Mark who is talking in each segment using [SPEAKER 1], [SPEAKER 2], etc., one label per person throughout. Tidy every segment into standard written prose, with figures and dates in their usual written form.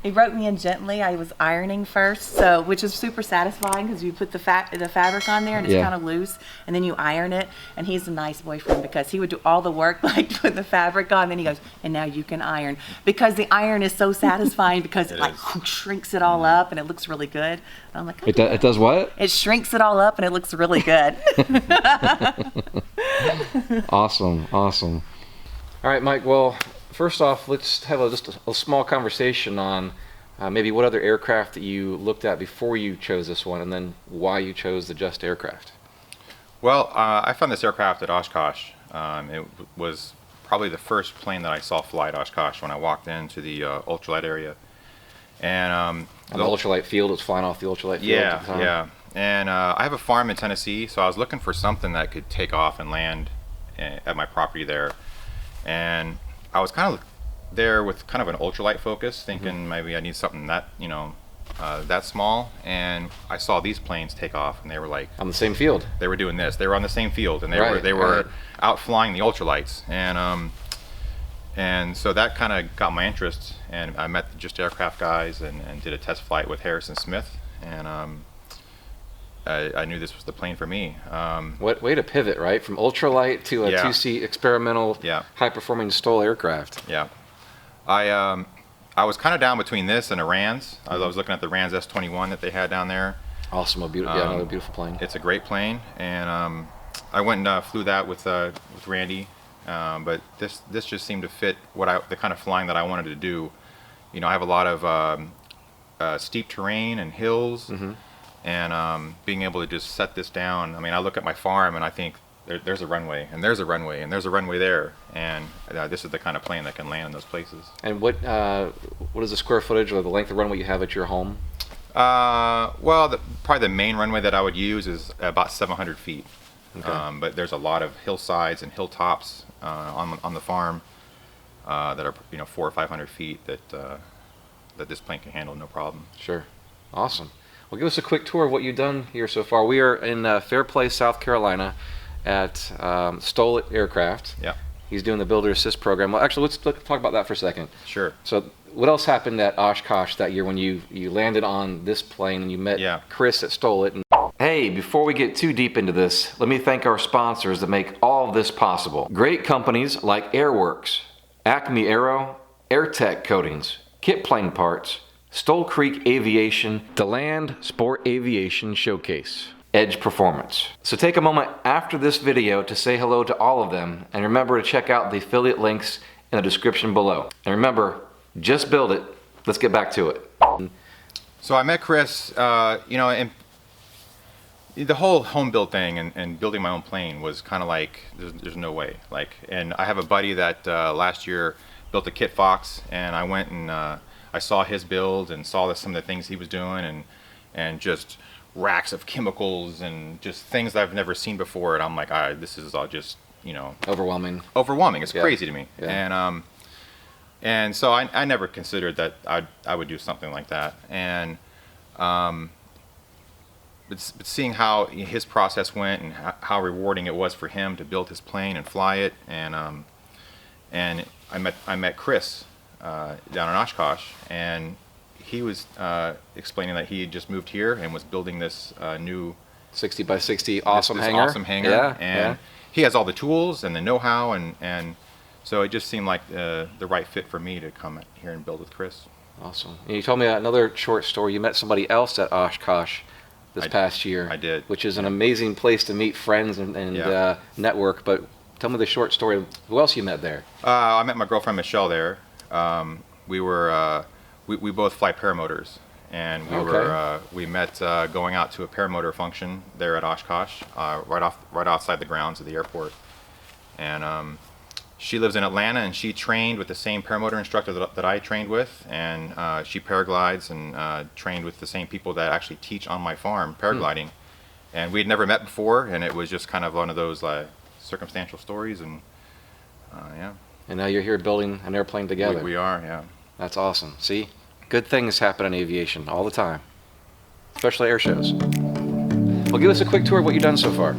[SPEAKER 1] He wrote me in gently. I was ironing first, so which is super satisfying because you put the fabric on there and it's kind of loose, and then you iron it. And he's a nice boyfriend because he would do all the work, like put the fabric on. Then he goes, and now you can iron, because the iron is so satisfying because it like shrinks it all up and it looks really good. And I'm like, okay.
[SPEAKER 2] It does what?
[SPEAKER 1] It shrinks it all up and it looks really good.
[SPEAKER 2] Awesome, awesome. All right, Mike. Well, first off, let's have just a small conversation on maybe what other aircraft that you looked at before you chose this one, and then why you chose the Just aircraft.
[SPEAKER 3] Well, I found this aircraft at Oshkosh. It was probably the first plane that I saw fly at Oshkosh when I walked into the ultralight area. And
[SPEAKER 2] the ultralight field was flying off the ultralight field at the time.
[SPEAKER 3] Yeah. And I have a farm in Tennessee, so I was looking for something that could take off and land at my property there. And I was kind of there with kind of an ultralight focus, thinking maybe I need something that, you know, that small. And I saw these planes take off, and they were like
[SPEAKER 2] on the same field.
[SPEAKER 3] They were doing this. They were on the same field, and they were out flying the ultralights. And so that kind of got my interest. And I met the Just Aircraft guys and did a test flight with Harrison Smith. And I knew this was the plane for me.
[SPEAKER 2] What way to pivot, right? From ultralight to a two-seat experimental, high-performing STOL aircraft.
[SPEAKER 3] Yeah. I was kind of down between this and a RANS. I was looking at the RANS S21 that they had down there.
[SPEAKER 2] Awesome, another beautiful plane.
[SPEAKER 3] It's a great plane, and I went and flew that with Randy. But this just seemed to fit the kind of flying that I wanted to do. You know, I have a lot of steep terrain and hills. And being able to just set this down. I mean, I look at my farm and I think there's a runway, and there's a runway, and there's a runway there, and this is the kind of plane that can land in those places.
[SPEAKER 2] And what is the square footage or the length of runway you have at your home?
[SPEAKER 3] Well, probably the main runway that I would use is about 700 feet. Okay. But there's a lot of hillsides and hilltops on the farm that are 400 or 500 feet that this plane can handle no problem.
[SPEAKER 2] Sure. Awesome. Well, give us a quick tour of what you've done here so far. We are in Fairplay, South Carolina at STOL Aircraft.
[SPEAKER 3] Yeah.
[SPEAKER 2] He's doing the Builder Assist program. Well, actually, let's talk about that for a second.
[SPEAKER 3] Sure.
[SPEAKER 2] So what else happened at Oshkosh that year when you landed on this plane and you met Chris that stole it? Hey, before we get too deep into this, let me thank our sponsors that make all of this possible. Great companies like Airworx, ACME AERO, Airtech Coatings, Kitplane Parts, STOL Creek Aviation, the Land Sport Aviation Showcase, Edge Performance. So take a moment after this video to say hello to all of them, and remember to check out the affiliate links in the description below. And remember, just build it. Let's get back to it.
[SPEAKER 3] So I met Chris, and the whole home build thing and building my own plane was kind of like, there's no way. And I have a buddy that last year built a Kit Fox, and I went and I saw his build and saw some of the things he was doing and just racks of chemicals and just things that I've never seen before. And I'm like, this is all just,
[SPEAKER 2] overwhelming.
[SPEAKER 3] It's crazy to me. Yeah. And so I never considered that I would do something like that. And but seeing how his process went and how rewarding it was for him to build his plane and fly it, and I met Chris down in Oshkosh, and he was explaining that he had just moved here and was building this new
[SPEAKER 2] 60 by 60 awesome hangar.
[SPEAKER 3] Awesome hangar. And he has all the tools and the know-how, and so it just seemed like the right fit for me to come here and build with Chris.
[SPEAKER 2] Awesome. And you told me another short story. You met somebody else at Oshkosh this past year.
[SPEAKER 3] I did.
[SPEAKER 2] Which is an amazing place to meet friends and network. But tell me the short story. Who else you met there?
[SPEAKER 3] I met my girlfriend Michelle there. We both fly paramotors, and we met going out to a paramotor function there at Oshkosh, right outside the grounds of the airport. And she lives in Atlanta, and she trained with the same paramotor instructor that I trained with, and she paraglides and trained with the same people that actually teach on my farm paragliding. And we had never met before, and it was just kind of one of those circumstantial stories, and yeah.
[SPEAKER 2] And now you're here building an airplane together.
[SPEAKER 3] We are, yeah.
[SPEAKER 2] That's awesome. See, good things happen in aviation all the time, especially air shows. Well, give us a quick tour of what you've done so far.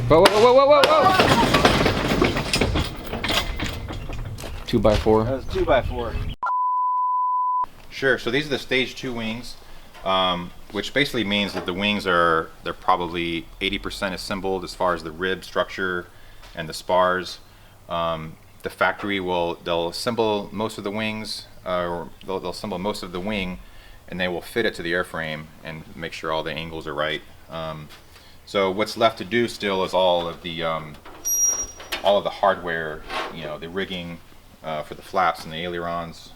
[SPEAKER 2] Whoa, whoa, whoa, whoa, whoa, whoa! 2x4.
[SPEAKER 4] That was 2x4.
[SPEAKER 3] Sure. So these are the stage 2 wings, which basically means that the wings they're probably 80% assembled as far as the rib structure and the spars. The factory they'll assemble most of the wings, or they'll assemble most of the wing, and they will fit it to the airframe and make sure all the angles are right. So what's left to do still is all of the hardware, the rigging for the flaps and the ailerons,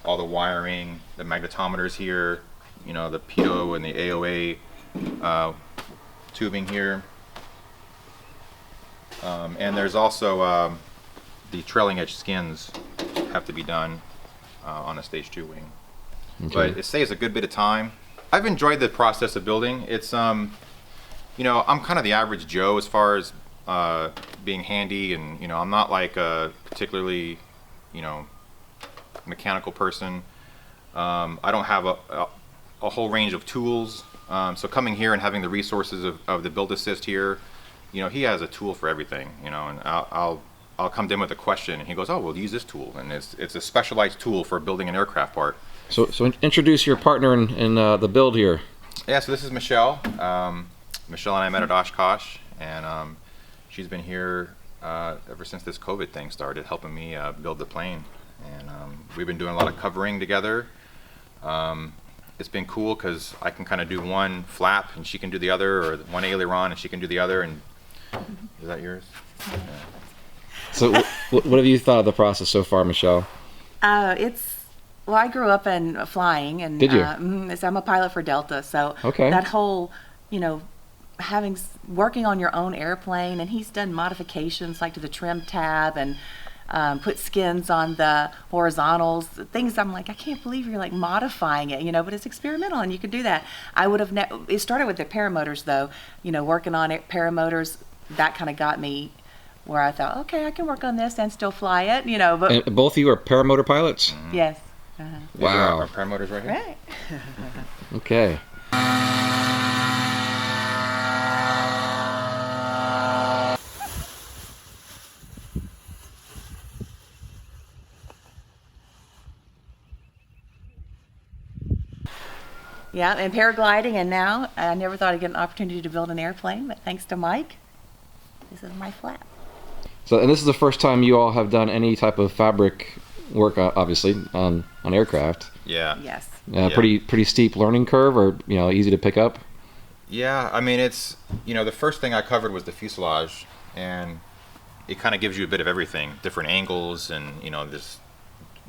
[SPEAKER 3] all the wiring, the magnetometers here, the pitot and the AOA tubing here, and there's also the trailing edge skins have to be done on a stage 2 wing. Okay. But it saves a good bit of time. I've enjoyed the process of building. It's I'm kind of the average Joe as far as being handy, and I'm not like a particularly mechanical person. I don't have a whole range of tools, so coming here and having the resources of the build assist here, he has a tool for everything, and I'll come to him with a question and he goes, oh, well, use this tool, and it's a specialized tool for building an aircraft part.
[SPEAKER 2] So introduce your partner in the build here.
[SPEAKER 3] Yeah, so this is Michelle. Michelle and I met at Oshkosh, and she's been here ever since this COVID thing started, helping me build the plane. And we've been doing a lot of covering together. It's been cool because I can kind of do one flap and she can do the other, or one aileron and she can do the other. And is that yours? Yeah.
[SPEAKER 2] So what have you thought of the process so far, Michelle?
[SPEAKER 1] Well, I grew up in flying, and
[SPEAKER 2] did you?
[SPEAKER 1] So I'm a pilot for Delta, so
[SPEAKER 2] okay.
[SPEAKER 1] That whole, working on your own airplane, and he's done modifications like to the trim tab and put skins on the horizontals, things I'm like, I can't believe you're like modifying it, but it's experimental and you can do that. I would have it started with the paramotors though, working on it, paramotors, that kind of got me where I thought, okay, I can work on this and still fly it, but
[SPEAKER 2] and both of you are paramotor pilots?
[SPEAKER 3] Mm-hmm.
[SPEAKER 1] Yes.
[SPEAKER 3] Wow. Our paramotors right here.
[SPEAKER 1] Right.
[SPEAKER 2] Okay.
[SPEAKER 1] Yeah, and paragliding, and now I never thought I'd get an opportunity to build an airplane, but thanks to Mike, this is my flap.
[SPEAKER 2] So, and this is the first time you all have done any type of fabric work, obviously, on aircraft.
[SPEAKER 3] Yeah.
[SPEAKER 1] Yes.
[SPEAKER 3] Yeah.
[SPEAKER 2] Pretty steep learning curve, or easy to pick up.
[SPEAKER 3] Yeah, I mean it's the first thing I covered was the fuselage, and it kind of gives you a bit of everything, different angles, and this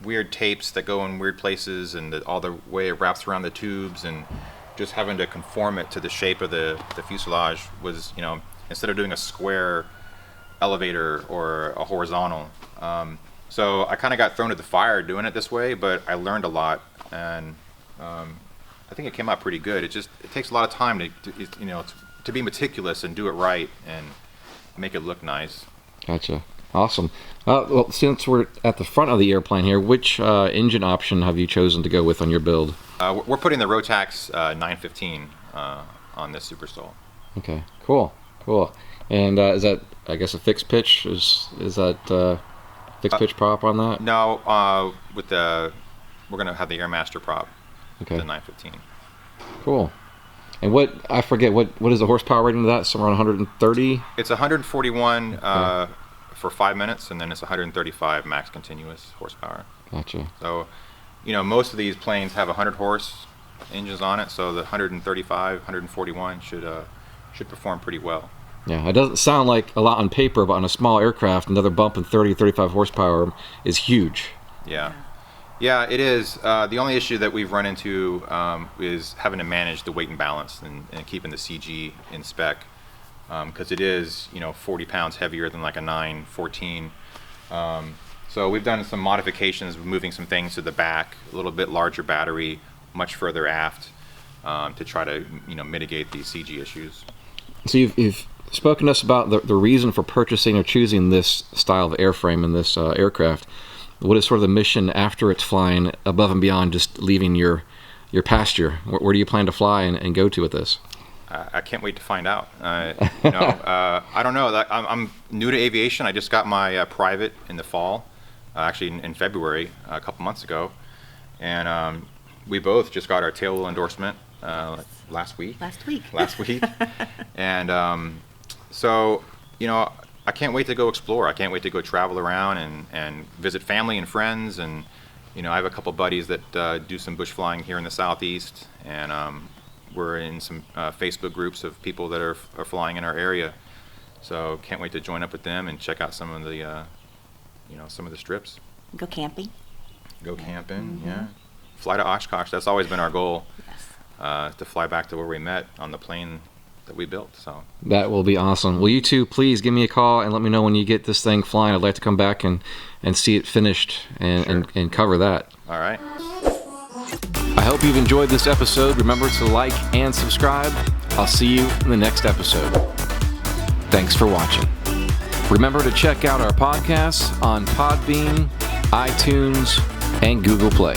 [SPEAKER 3] weird tapes that go in weird places, and all the way it wraps around the tubes, and just having to conform it to the shape of the fuselage was instead of doing a square elevator or a horizontal. So I kind of got thrown at the fire doing it this way, but I learned a lot, and I think it came out pretty good. It takes a lot of time to be meticulous and do it right and make it look nice.
[SPEAKER 2] Gotcha. Awesome. Well, since we're at the front of the airplane here, which engine option have you chosen to go with on your build?
[SPEAKER 3] We're putting the Rotax 915 on this Super STOL.
[SPEAKER 2] Okay, cool. And is that, I guess, a fixed pitch? Is that fixed pitch prop on that?
[SPEAKER 3] No, we're gonna have the Airmaster prop. Okay. The 915.
[SPEAKER 2] Cool. And what is the horsepower rating of that? Somewhere around 130?
[SPEAKER 3] It's 141 for 5 minutes, and then it's 135 max continuous horsepower.
[SPEAKER 2] Gotcha.
[SPEAKER 3] So, most of these planes have 100 horse engines on it, so the 135, 141 should perform pretty well.
[SPEAKER 2] Yeah, it doesn't sound like a lot on paper, but on a small aircraft, another bump in 30, 35 horsepower is huge.
[SPEAKER 3] Yeah, it is. The only issue that we've run into is having to manage the weight and balance and keeping the CG in spec, because it is 40 pounds heavier than like a 914. So we've done some modifications, moving some things to the back, a little bit larger battery, much further aft, to try to mitigate these CG issues.
[SPEAKER 2] So you've spoken to us about the reason for purchasing or choosing this style of airframe in this aircraft. What is sort of the mission after it's flying above and beyond just leaving your pasture? Where do you plan to fly and go to with this?
[SPEAKER 3] I can't wait to find out. I don't know. I'm new to aviation. I just got my private in the fall, actually in February, a couple months ago. And we both just got our tail wheel endorsement last week. And so, I can't wait to go explore. I can't wait to go travel around and visit family and friends. And, I have a couple buddies that do some bush flying here in the Southeast. And we're in some Facebook groups of people that are flying in our area. So can't wait to join up with them and check out some of the, some of the strips.
[SPEAKER 1] Go camping.
[SPEAKER 3] Yeah. Fly to Oshkosh. That's always been our goal. Yes. To fly back to where we met on the plane that we built. So
[SPEAKER 2] that will be awesome. Well, you two, please give me a call and let me know when you get this thing flying. I'd like to come back and see it finished and cover that.
[SPEAKER 3] All right.
[SPEAKER 2] I hope you've enjoyed this episode. Remember to like and subscribe. I'll see you in the next episode. Thanks for watching. Remember to check out our podcasts on Podbean, iTunes, and Google Play.